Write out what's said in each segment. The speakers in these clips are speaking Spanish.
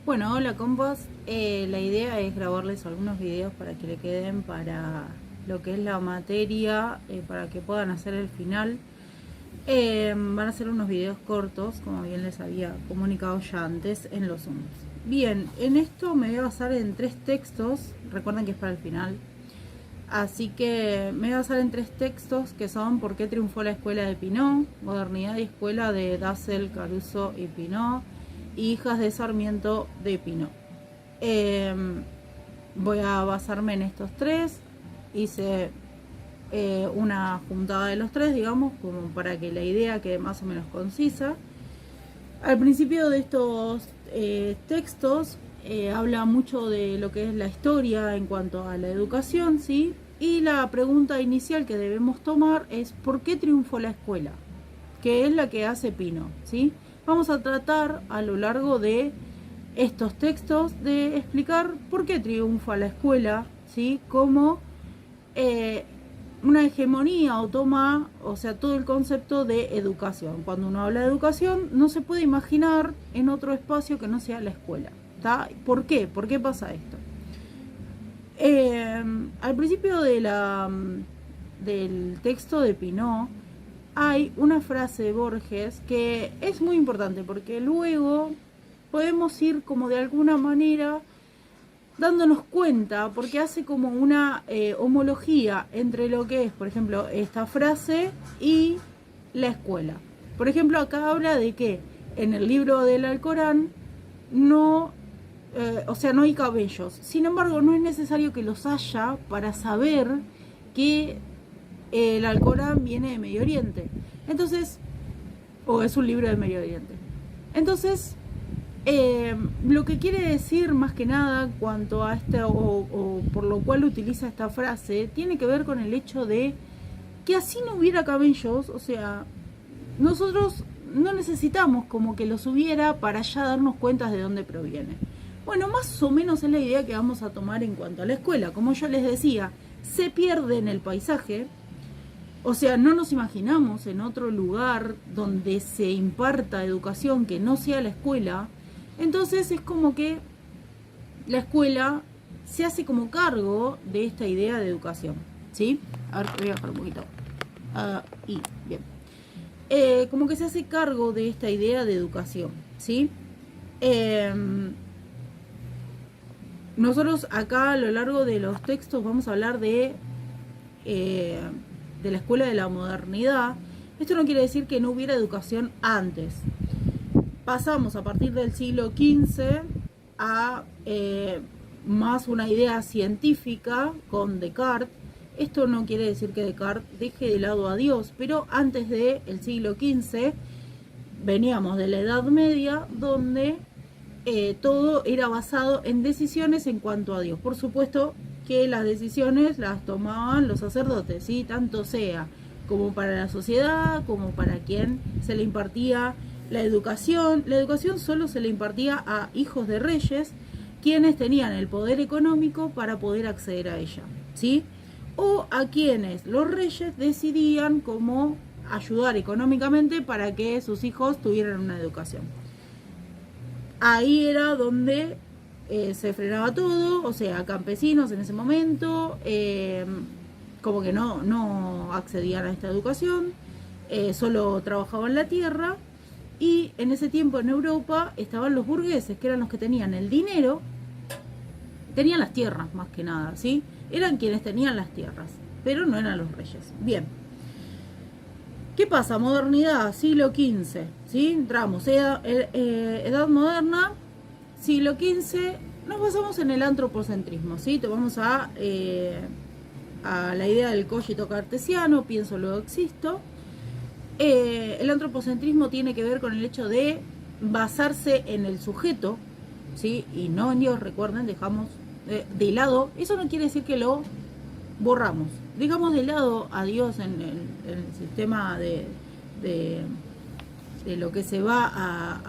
Bueno, hola compas. La idea es grabarles algunos videos para que le queden para lo que es la materia, para que puedan hacer el final. Van a ser unos videos cortos, como bien les había comunicado ya antes en los Zooms. Bien, en esto me voy a basar en 3 textos, recuerden que es para el final. Así que me voy a basar en 3 textos que son ¿Por qué triunfó la escuela de Pinó?, Modernidad y escuela de Dassel, Caruso y Pinó, y Hijas de Sarmiento de Pinó. Eh, Voy a basarme en estos 3. Hice una juntada de los 3, digamos, como para que la idea quede más o menos concisa. Al principio de estos textos habla mucho de lo que es la historia en cuanto a la educación, ¿sí? Y la pregunta inicial que debemos tomar es ¿por qué triunfó la escuela? Que es la que hace Pino, ¿sí? Vamos a tratar a lo largo de estos textos de explicar por qué triunfa la escuela, ¿sí? Como una hegemonía o toma, o sea, todo el concepto de educación. Cuando uno habla de educación, no se puede imaginar en otro espacio que no sea la escuela. ¿Tá? ¿Por qué? ¿Por qué pasa esto? Al principio del texto de Pinó hay una frase de Borges que es muy importante porque luego podemos ir como de alguna manera dándonos cuenta, porque hace como una homología entre lo que es, por ejemplo, esta frase y la escuela. Por ejemplo, acá habla de que en el libro del Alcorán no, o sea, no hay cabellos. Sin embargo, no es necesario que los haya para saber que el Alcorán viene de Medio Oriente. Entonces, o es un libro de Medio Oriente. Entonces, lo que quiere decir más que nada cuanto a esta o por lo cual utiliza esta frase tiene que ver con el hecho de que así no hubiera cabellos, o sea, nosotros no necesitamos como que los hubiera para ya darnos cuenta de dónde proviene. Bueno, más o menos es la idea que vamos a tomar en cuanto a la escuela. Como yo les decía, se pierde en el paisaje. O sea, no nos imaginamos en otro lugar donde se imparta educación que no sea la escuela. Entonces es como que la escuela se hace como cargo de esta idea de educación, ¿sí? A ver, voy a bajar un poquito. Y bien. Como que se hace cargo de esta idea de educación, ¿sí? Nosotros acá a lo largo de los textos vamos a hablar de la escuela de la modernidad. Esto no quiere decir que no hubiera educación antes. Pasamos a partir del siglo XV a más una idea científica con Descartes. Esto no quiere decir que Descartes deje de lado a Dios, pero antes del siglo XV veníamos de la Edad Media, donde todo era basado en decisiones en cuanto a Dios. Por supuesto que las decisiones las tomaban los sacerdotes, ¿sí? Tanto sea como para la sociedad, como para quien se le impartía la educación. La educación solo se le impartía a hijos de reyes, quienes tenían el poder económico para poder acceder a ella, ¿sí? O a quienes los reyes decidían cómo ayudar económicamente para que sus hijos tuvieran una educación. Ahí era donde se frenaba todo, o sea, campesinos en ese momento, como que no accedían a esta educación, solo trabajaban la tierra, y en ese tiempo en Europa estaban los burgueses, que eran los que tenían el dinero, tenían las tierras más que nada, ¿sí? Eran quienes tenían las tierras, pero no eran los reyes. Bien. ¿Qué pasa? Modernidad, siglo XV, ¿sí? Entramos, edad moderna, siglo XV, nos basamos en el antropocentrismo, ¿sí? Vamos a la idea del cogito cartesiano, pienso luego existo. El antropocentrismo tiene que ver con el hecho de basarse en el sujeto, ¿sí? Y no en Dios, recuerden, dejamos de lado, eso no quiere decir que lo borramos, dejamos de lado a Dios en el sistema de lo que se va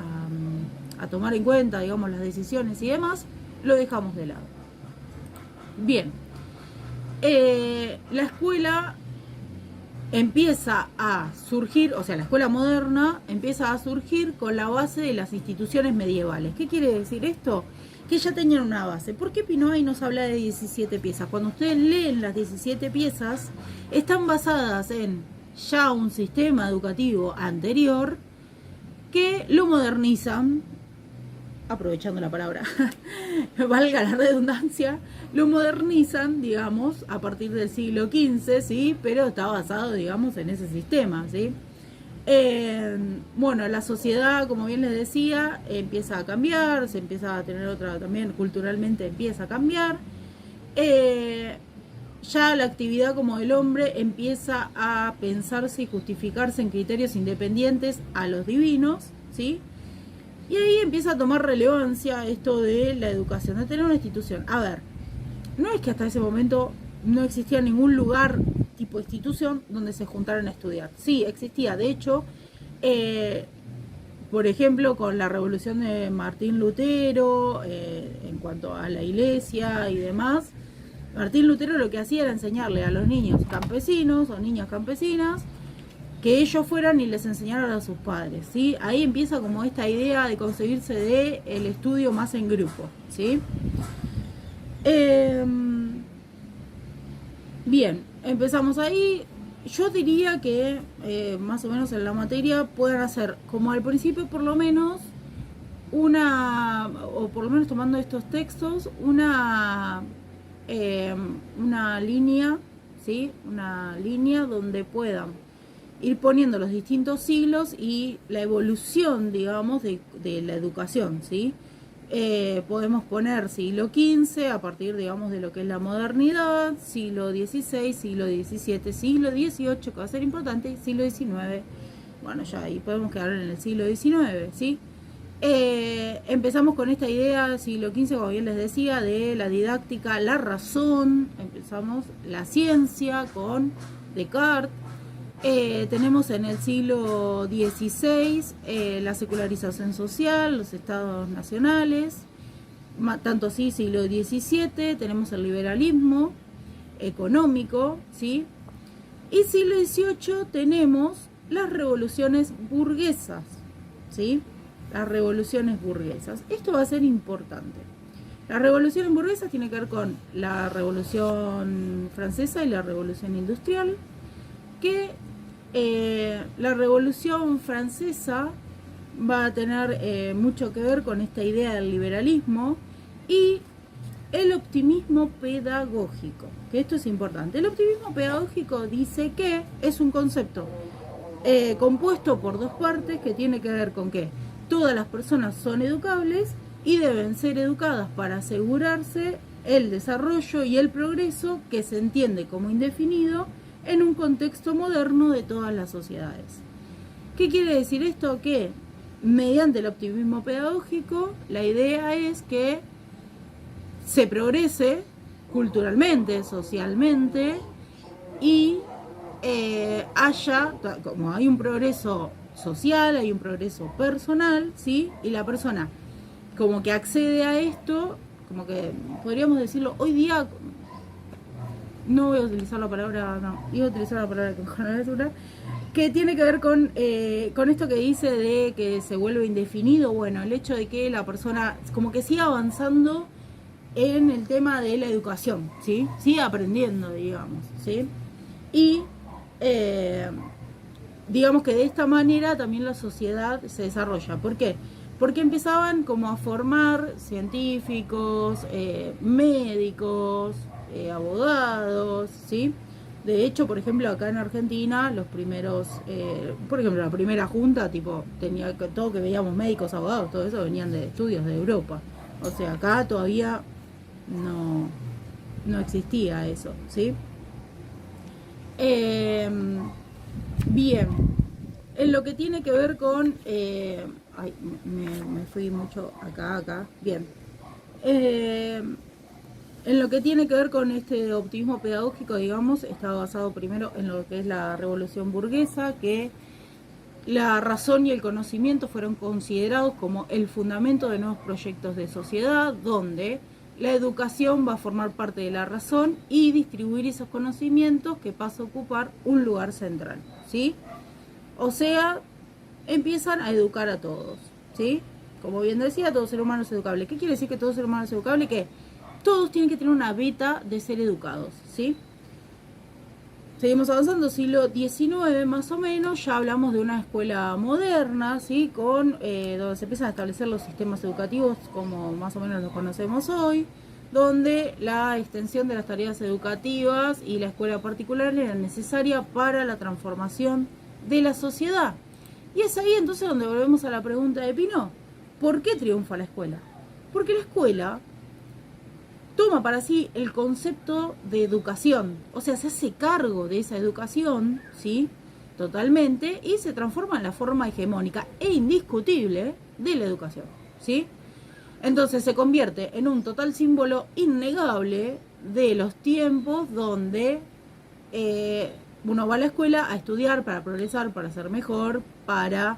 a tomar en cuenta, digamos, las decisiones y demás, lo dejamos de lado. Bien, la escuela empieza a surgir, o sea, la escuela moderna empieza a surgir con la base de las instituciones medievales. ¿Qué quiere decir esto? Que ya tenían una base. ¿Por qué Pinoay nos habla de 17 piezas? Cuando ustedes leen las 17 piezas, están basadas en ya un sistema educativo anterior que lo modernizan, aprovechando la palabra, valga la redundancia, lo modernizan, digamos, a partir del siglo XV, ¿sí? Pero está basado, digamos, en ese sistema, ¿sí? Bueno, la sociedad, como bien les decía, empieza a cambiar, se empieza a tener otra, también culturalmente empieza a cambiar. Ya la actividad como del hombre empieza a pensarse y justificarse en criterios independientes a los divinos, ¿sí? Y ahí empieza a tomar relevancia esto de la educación, de tener una institución. A ver, no es que hasta ese momento no existía ningún lugar tipo institución donde se juntaran a estudiar. Sí, existía. De hecho, por ejemplo, con la revolución de Martín Lutero, en cuanto a la iglesia y demás, Martín Lutero lo que hacía era enseñarle a los niños campesinos o niñas campesinas que ellos fueran y les enseñaran a sus padres, ¿sí? Ahí empieza como esta idea de concebirse de el estudio más en grupo, ¿sí? Bien, empezamos ahí. Yo diría que más o menos en la materia pueden hacer, como al principio por lo menos, o por lo menos tomando estos textos, una línea, ¿sí? Una línea donde puedan ir poniendo los distintos siglos y la evolución, digamos, de la educación, ¿sí? Podemos poner siglo XV a partir, digamos, de lo que es la modernidad, siglo XVI, siglo XVII, siglo XVIII, que va a ser importante, siglo XIX, bueno, ya ahí podemos quedar en el siglo XIX, ¿sí? Empezamos con esta idea, siglo XV, como bien les decía, de la didáctica, la razón, empezamos la ciencia con Descartes. Tenemos en el siglo XVI la secularización social, los estados nacionales, tanto así siglo XVII, tenemos el liberalismo económico, ¿sí? Y siglo XVIII tenemos las revoluciones burguesas, ¿sí? Las revoluciones burguesas. Esto va a ser importante. Las revoluciones burguesas tienen que ver con la Revolución Francesa y la Revolución Industrial, que la Revolución Francesa va a tener mucho que ver con esta idea del liberalismo y el optimismo pedagógico, que esto es importante. El optimismo pedagógico dice que es un concepto compuesto por dos partes que tiene que ver con que todas las personas son educables y deben ser educadas para asegurarse el desarrollo y el progreso que se entiende como indefinido en un contexto moderno de todas las sociedades. ¿Qué quiere decir esto? Que mediante el optimismo pedagógico la idea es que se progrese culturalmente, socialmente y haya, como hay un progreso social, hay un progreso personal, ¿sí? Y la persona como que accede a esto, como que podríamos decirlo hoy día. No voy a utilizar la palabra, no, iba a utilizar la palabra con la que tiene que ver con esto que dice de que se vuelve indefinido, bueno, el hecho de que la persona como que siga avanzando en el tema de la educación, ¿sí? Sigue aprendiendo, digamos, ¿sí? Y digamos que de esta manera también la sociedad se desarrolla. ¿Por qué? Porque empezaban como a formar científicos, médicos, abogados, ¿sí? De hecho, por ejemplo, acá en Argentina, los primeros, por ejemplo, la primera junta, tipo, tenía todo que veíamos médicos, abogados, todo eso venían de estudios de Europa. O sea, acá todavía no existía eso, ¿sí? Bien, en lo que tiene que ver con, me fui mucho acá, bien. En lo que tiene que ver con este optimismo pedagógico, digamos, está basado primero en lo que es la revolución burguesa, que la razón y el conocimiento fueron considerados como el fundamento de nuevos proyectos de sociedad, donde La educación va a formar parte de la razón y distribuir esos conocimientos que pasa a ocupar un lugar central, ¿sí? O sea, empiezan a educar a todos, ¿sí? Como bien decía, todo ser humano es educable. ¿Qué quiere decir que todo ser humano es educable? Que todos tienen que tener una beta de ser educados, ¿sí? Seguimos avanzando, siglo XIX más o menos, ya hablamos de una escuela moderna, ¿sí? Donde se empiezan a establecer los sistemas educativos como más o menos los conocemos hoy, donde la extensión de las tareas educativas y la escuela particular era necesaria para la transformación de la sociedad. Y es ahí entonces donde volvemos a la pregunta de Pino, ¿por qué triunfa la escuela? Porque la escuela toma para sí el concepto de educación, o sea, se hace cargo de esa educación, ¿sí? Totalmente, y se transforma en la forma hegemónica e indiscutible de la educación, ¿sí? Entonces se convierte en un total símbolo innegable de los tiempos donde uno va a la escuela a estudiar para progresar, para ser mejor, para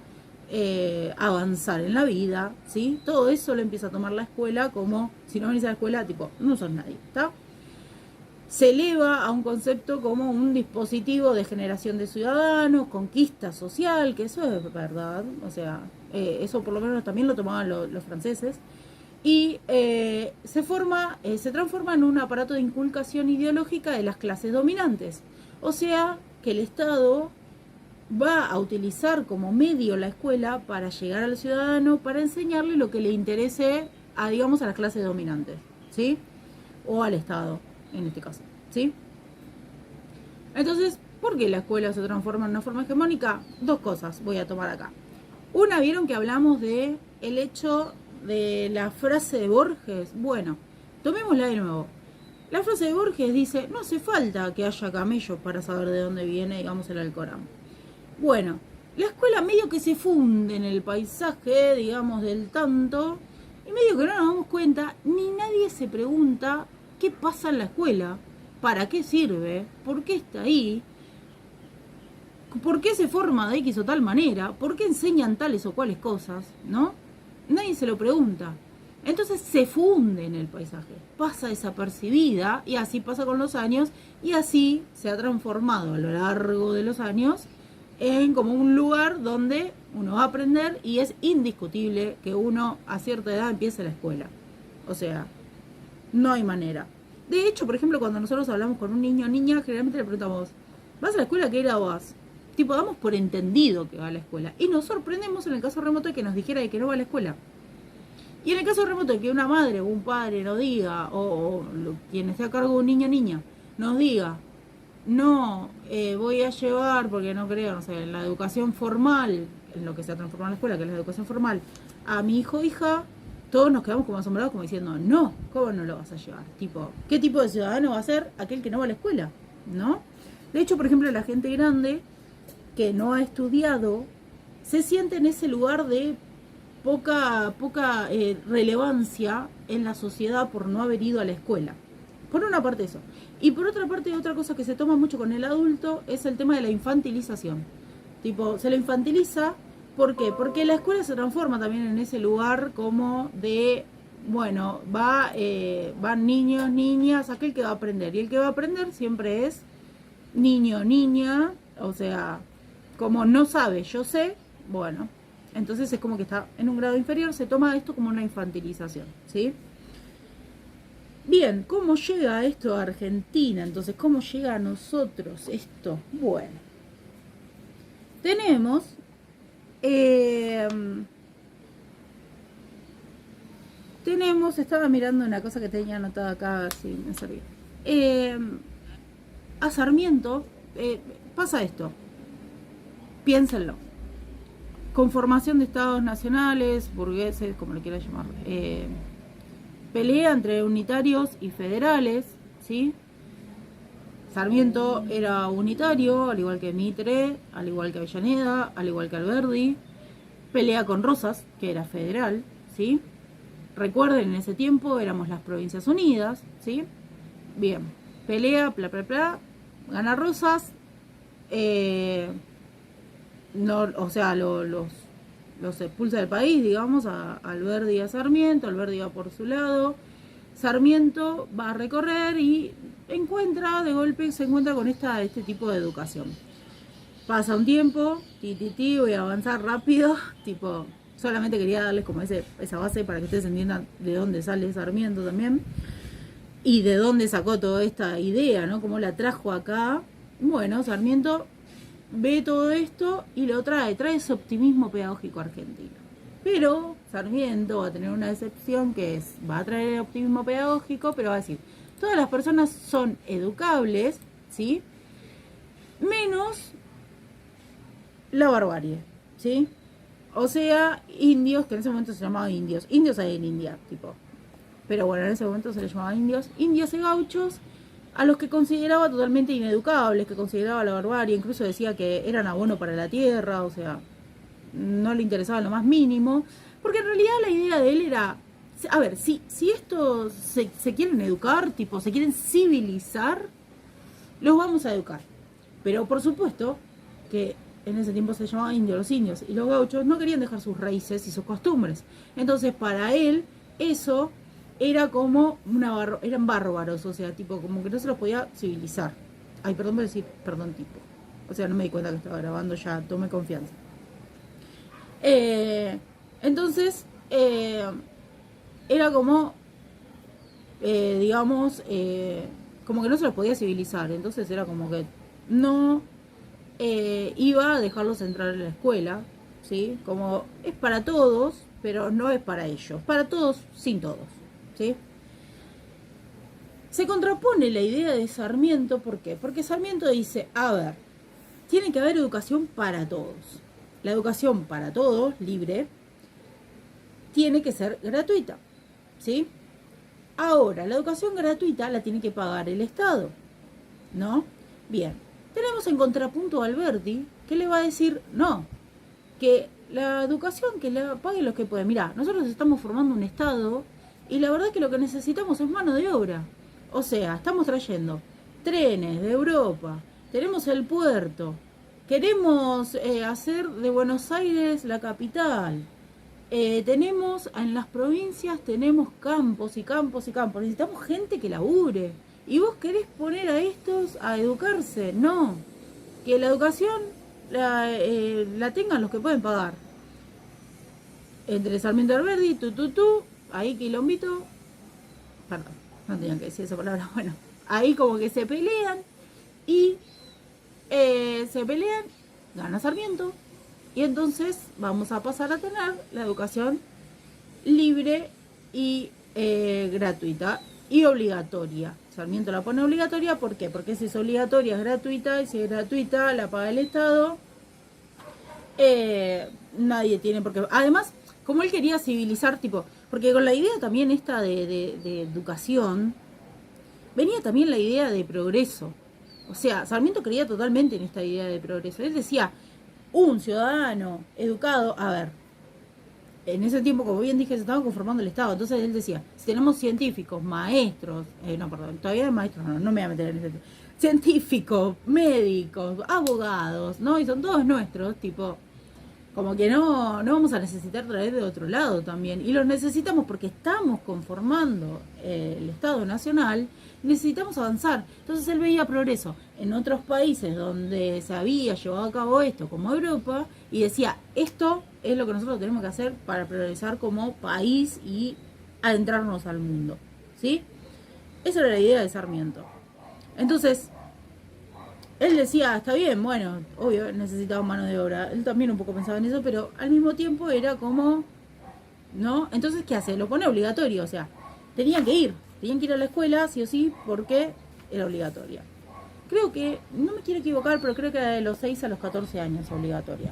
avanzar en la vida, ¿sí? Todo eso lo empieza a tomar la escuela como, si no venís a la escuela, tipo, no sos nadie, ¿está? Se eleva a un concepto como un dispositivo de generación de ciudadanos, conquista social, que eso es verdad, o sea, eso por lo menos también lo tomaban los franceses, y se transforma en un aparato de inculcación ideológica de las clases dominantes, o sea, que el Estado va a utilizar como medio la escuela para llegar al ciudadano, para enseñarle lo que le interese a, digamos, a las clases dominantes, ¿sí? O al Estado, en este caso, ¿sí? Entonces, ¿por qué la escuela se transforma en una forma hegemónica? Dos cosas voy a tomar acá. Una, vieron que hablamos de el hecho de la frase de Borges. Bueno, tomémosla de nuevo. La frase de Borges dice, no hace falta que haya camellos para saber de dónde viene, digamos, el Alcorán. Bueno, la escuela medio que se funde en el paisaje, digamos, del tanto, y medio que no nos damos cuenta, ni nadie se pregunta qué pasa en la escuela, para qué sirve, por qué está ahí, por qué se forma de X o tal manera, por qué enseñan tales o cuales cosas, ¿no? Nadie se lo pregunta. Entonces se funde en el paisaje, pasa desapercibida, y así pasa con los años, y así se ha transformado a lo largo de los años en como un lugar donde uno va a aprender, y es indiscutible que uno a cierta edad empiece la escuela. O sea, no hay manera. De hecho, por ejemplo, cuando nosotros hablamos con un niño o niña, generalmente le preguntamos, ¿vas a la escuela? ¿Qué era vas? Tipo, damos por entendido que va a la escuela. Y nos sorprendemos en el caso remoto de que nos dijera de que no va a la escuela. Y en el caso remoto de que una madre o un padre nos diga, o quien esté a cargo de un niño o niña, nos diga, no, voy a llevar, porque no creo, no sé, en la educación formal, en lo que se ha transformado en la escuela, que es la educación formal, a mi hijo o hija, todos nos quedamos como asombrados, como diciendo, no, ¿cómo no lo vas a llevar? Tipo, ¿qué tipo de ciudadano va a ser aquel que no va a la escuela? ¿No? De hecho, por ejemplo, la gente grande que no ha estudiado se siente en ese lugar de poca relevancia en la sociedad por no haber ido a la escuela. Por una parte eso. Y por otra parte, otra cosa que se toma mucho con el adulto es el tema de la infantilización. Tipo, se lo infantiliza, ¿por qué? Porque la escuela se transforma también en ese lugar como de, bueno, van niños, niñas, aquel que va a aprender. Y el que va a aprender siempre es niño, niña, o sea, como no sabe, yo sé, bueno, entonces es como que está en un grado inferior, se toma esto como una infantilización, ¿sí? Bien, ¿cómo llega esto a Argentina? Entonces, ¿cómo llega a nosotros esto? Bueno, tenemos estaba mirando una cosa que tenía anotada acá, si me servía. A Sarmiento pasa esto, piénsenlo. Conformación de estados nacionales, burgueses, como le quieran llamar. Pelea entre unitarios y federales, ¿sí? Sarmiento era unitario, al igual que Mitre, al igual que Avellaneda, al igual que Alberdi. Pelea con Rosas, que era federal, ¿sí? Recuerden, en ese tiempo éramos las Provincias Unidas, ¿sí? Bien, pelea, gana Rosas, no, o sea, los expulsa del país, digamos, a Alberdi y a Sarmiento. Alberdi va por su lado, Sarmiento va a recorrer y de golpe se encuentra con este tipo de educación. Pasa un tiempo, voy a avanzar rápido, tipo, solamente quería darles como esa base para que ustedes entiendan de dónde sale Sarmiento también y de dónde sacó toda esta idea, ¿no? Cómo la trajo acá. Bueno, Sarmiento ve todo esto y lo trae ese optimismo pedagógico argentino. Pero Sarmiento va a tener una excepción que es, va a traer el optimismo pedagógico, pero va a decir, todas las personas son educables, ¿sí? Menos la barbarie, ¿sí? O sea, indios, que en ese momento se llamaban indios hay en India, tipo. Pero bueno, en ese momento se les llamaba indios y gauchos, a los que consideraba totalmente ineducables, que consideraba la barbarie, incluso decía que eran abono para la tierra, o sea, no le interesaba lo más mínimo, porque en realidad la idea de él era, a ver, si estos se quieren educar, tipo, se quieren civilizar, los vamos a educar. Pero por supuesto que en ese tiempo se llamaban indios, los indios y los gauchos no querían dejar sus raíces y sus costumbres. Entonces para él eso era como eran bárbaros, o sea, tipo, como que no se los podía civilizar. Ay, perdón por decir, perdón, tipo. O sea, no me di cuenta que estaba grabando, ya tomé confianza. Entonces, era como, digamos, como que no se los podía civilizar. Entonces era como que no iba a dejarlos entrar en la escuela, ¿sí? Como es para todos, pero no es para ellos. Para todos, sin todos, ¿sí? Se contrapone la idea de Sarmiento, ¿por qué? Porque Sarmiento dice, a ver, tiene que haber educación para todos. La educación para todos, libre, tiene que ser gratuita, ¿sí? Ahora, la educación gratuita la tiene que pagar el Estado, ¿no? Bien, tenemos en contrapunto a Alberti, que le va a decir, no, que la educación que la paguen los que pueden. Mirá, nosotros estamos formando un Estado y la verdad que lo que necesitamos es mano de obra. O sea, estamos trayendo trenes de Europa, tenemos el puerto, queremos hacer de Buenos Aires la capital. Tenemos en las provincias, tenemos campos y campos y campos. Necesitamos gente que labure. Y vos querés poner a estos a educarse. No. Que la educación la tengan los que pueden pagar. Entre Sarmiento y Alberdi, ahí quilombito. Perdón, no tenía que decir esa palabra. Bueno, ahí como que se pelean. Y gana Sarmiento. Y entonces vamos a pasar a tener la educación libre y gratuita y obligatoria. Sarmiento la pone obligatoria, ¿por qué? Porque si es obligatoria es gratuita y si es gratuita la paga el Estado. Nadie tiene por qué. Además, como él quería civilizar, tipo, porque con la idea también esta de educación, venía también la idea de progreso. O sea, Sarmiento creía totalmente en esta idea de progreso. Él decía, un ciudadano educado, a ver, en ese tiempo, como bien dije, se estaba conformando el Estado. Entonces él decía, si tenemos científicos, maestros, no, perdón, todavía maestros, no me voy a meter en ese tema. Científicos, médicos, abogados, ¿no? Y son todos nuestros, tipo, como que no vamos a necesitar traer de otro lado también. Y los necesitamos porque estamos conformando el Estado Nacional, necesitamos avanzar. Entonces él veía progreso en otros países donde se había llevado a cabo esto, como Europa, y decía, esto es lo que nosotros tenemos que hacer para progresar como país y adentrarnos al mundo, ¿sí? Esa era la idea de Sarmiento. Entonces, él decía, está bien, bueno, obvio, necesitaba mano de obra. Él también un poco pensaba en eso, pero al mismo tiempo era como, ¿no? Entonces, ¿qué hace? Lo pone obligatorio, o sea, tenían que ir a la escuela, sí o sí, porque era obligatoria. Creo que, no me quiero equivocar, pero creo que era de los 6 a los 14 años obligatoria.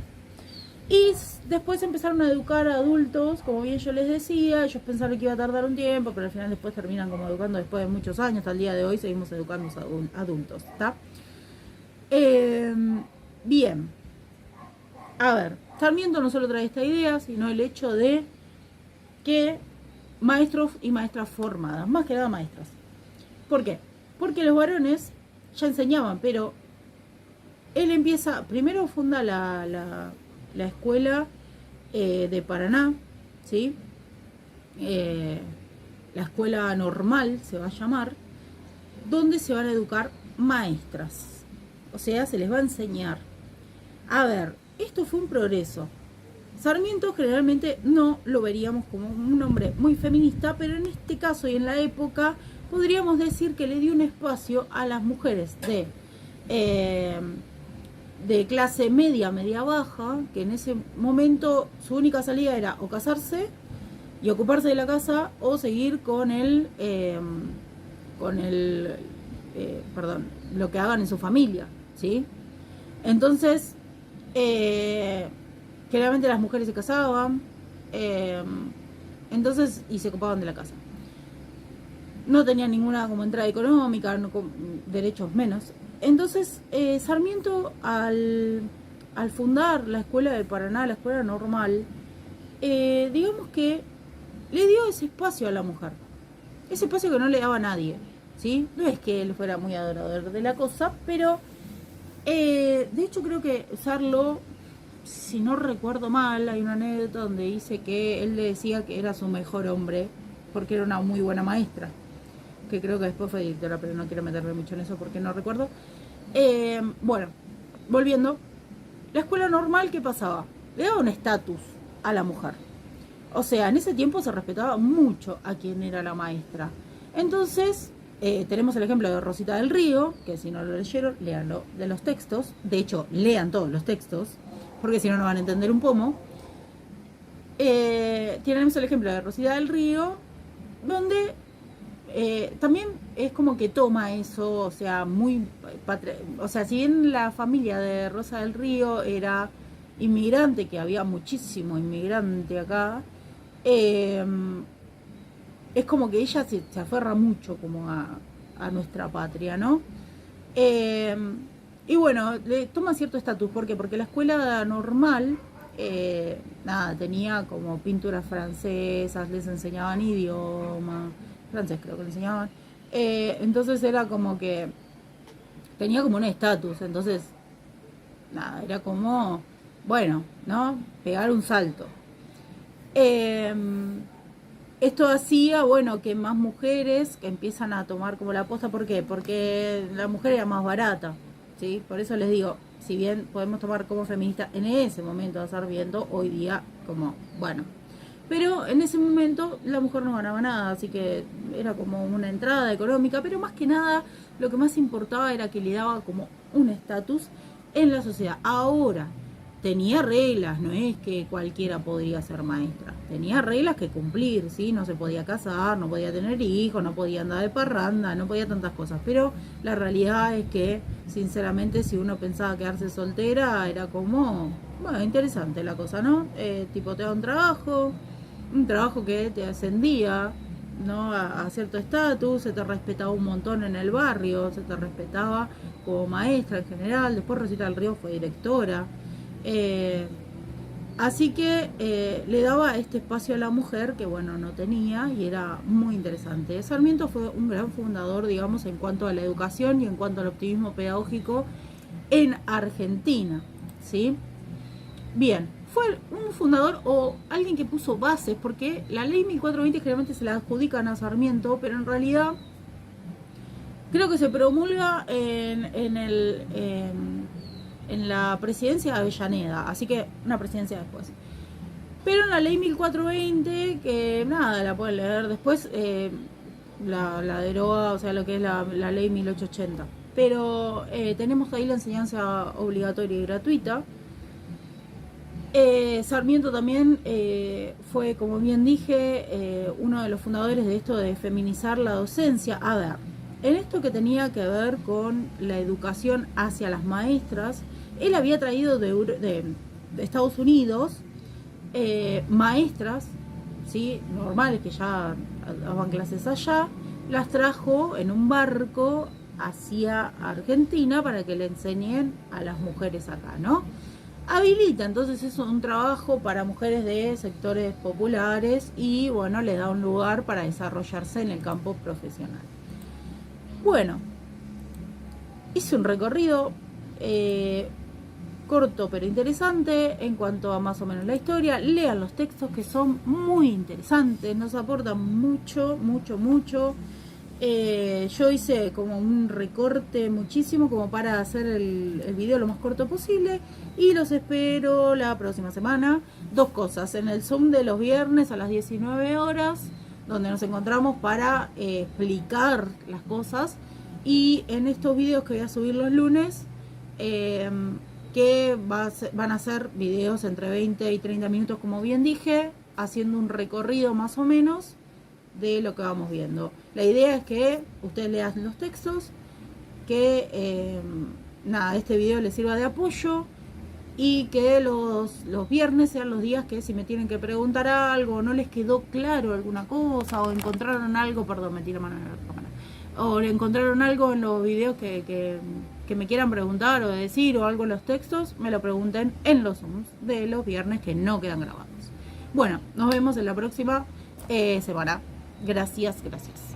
Y después empezaron a educar a adultos, como bien yo les decía, ellos pensaron que iba a tardar un tiempo, pero al final después terminan como educando después de muchos años, hasta el día de hoy seguimos educando a adultos, ¿está? Bien, a ver, Sarmiento no solo trae esta idea, sino el hecho de que maestros y maestras formadas, más que nada maestras. ¿Por qué? Porque los varones ya enseñaban, pero él empieza, primero funda la escuela de Paraná, ¿sí? la escuela normal, se va a llamar, donde se van a educar maestras. O sea, se les va a enseñar. A ver, esto fue un progreso. Sarmiento generalmente no lo veríamos como un hombre muy feminista, pero en este caso y en la época podríamos decir que le dio un espacio a las mujeres de clase media, media baja, que en ese momento su única salida era o casarse y ocuparse de la casa o seguir con lo que hagan en su familia, ¿sí? Entonces, generalmente las mujeres se casaban, entonces, y se ocupaban de la casa. No tenían ninguna como entrada económica, no, derechos menos. Entonces, Sarmiento, al fundar la escuela de Paraná, la escuela normal, digamos que le dio ese espacio a la mujer. Ese espacio que no le daba a nadie, ¿sí? No es que él fuera muy adorador de la cosa, pero de hecho creo que Sarlo, si no recuerdo mal, hay una anécdota donde dice que él le decía que era su mejor hombre porque era una muy buena maestra, que creo que después fue directora, pero no quiero meterme mucho en eso porque no recuerdo. Bueno, volviendo, la escuela normal, ¿qué pasaba? Le daba un estatus a la mujer. O sea, en ese tiempo se respetaba mucho a quien era la maestra. Entonces, tenemos el ejemplo de Rosita del Río, que si no lo leyeron, léanlo de los textos. De hecho, lean todos los textos, porque si no, no van a entender un pomo. Tenemos el ejemplo de Rosita del Río, donde también es como que toma eso, o sea, o sea, si bien la familia de Rosa del Río era inmigrante, que había muchísimo inmigrante acá, es como que ella se aferra mucho como a nuestra patria, ¿no? Y bueno, le toma cierto estatus. ¿Por qué? Porque la escuela normal, nada, tenía como pinturas francesas, les enseñaban idioma, francés creo que le enseñaban. Entonces era como que tenía como un estatus. Entonces, nada, era como, bueno, ¿no? Pegar un salto. Esto hacía, bueno, que más mujeres que empiezan a tomar como la posta. ¿Por qué? Porque la mujer era más barata, ¿sí? Por eso les digo, si bien podemos tomar como feminista en ese momento a Sarmiento, hoy día como, bueno. Pero en ese momento la mujer no ganaba nada, así que era como una entrada económica, pero más que nada lo que más importaba era que le daba como un estatus en la sociedad. Ahora, tenía reglas, no es que cualquiera podría ser maestra. Tenía reglas que cumplir, ¿sí? No se podía casar, no podía tener hijos, no podía andar de parranda, no podía tantas cosas. Pero la realidad es que, sinceramente, si uno pensaba quedarse soltera, era como, bueno, interesante la cosa, ¿no? Tipo, te da un trabajo que te ascendía, ¿no? A cierto estatus, se te respetaba un montón en el barrio, se te respetaba como maestra en general. Después Rosita del Río fue directora. Así que le daba este espacio a la mujer que, bueno, no tenía, y era muy interesante. Sarmiento fue un gran fundador, digamos, en cuanto a la educación y en cuanto al optimismo pedagógico en Argentina, ¿sí? Bien, fue un fundador o alguien que puso bases, porque la ley 1420 generalmente se la adjudican a Sarmiento, pero en realidad creo que se promulga en la presidencia de Avellaneda, así que una presidencia después. Pero en la ley 1420, que nada, la pueden leer después, la deroga, o sea, lo que es la ley 1880. Pero tenemos ahí la enseñanza obligatoria y gratuita. Sarmiento también fue, como bien dije, uno de los fundadores de esto de feminizar la docencia. A ver, en esto que tenía que ver con la educación hacia las maestras, él había traído de Estados Unidos maestras, ¿sí? Normales que ya daban clases allá, las trajo en un barco hacia Argentina para que le enseñen a las mujeres acá, ¿no? Habilita entonces eso, un trabajo para mujeres de sectores populares, y bueno, le da un lugar para desarrollarse en el campo profesional. Bueno, hice un recorrido corto pero interesante en cuanto a más o menos la historia. Lean los textos que son muy interesantes, nos aportan mucho, mucho, mucho. Yo hice como un recorte muchísimo como para hacer el video lo más corto posible y los espero la próxima semana. Dos cosas, en el Zoom de los viernes a las 19 horas, donde nos encontramos para explicar las cosas, y en estos videos que voy a subir los lunes, que van a ser videos entre 20 y 30 minutos, como bien dije, haciendo un recorrido más o menos de lo que vamos viendo. La idea es que ustedes lean los textos, que nada, este video les sirva de apoyo, y que los viernes sean los días que si me tienen que preguntar algo, no les quedó claro alguna cosa, o encontraron algo, perdón, me tiro mano en la cámara, o le encontraron algo en los videos que me quieran preguntar o decir, o algo en los textos, me lo pregunten en los Zooms de los viernes que no quedan grabados. Bueno, nos vemos en la próxima semana. Gracias, gracias.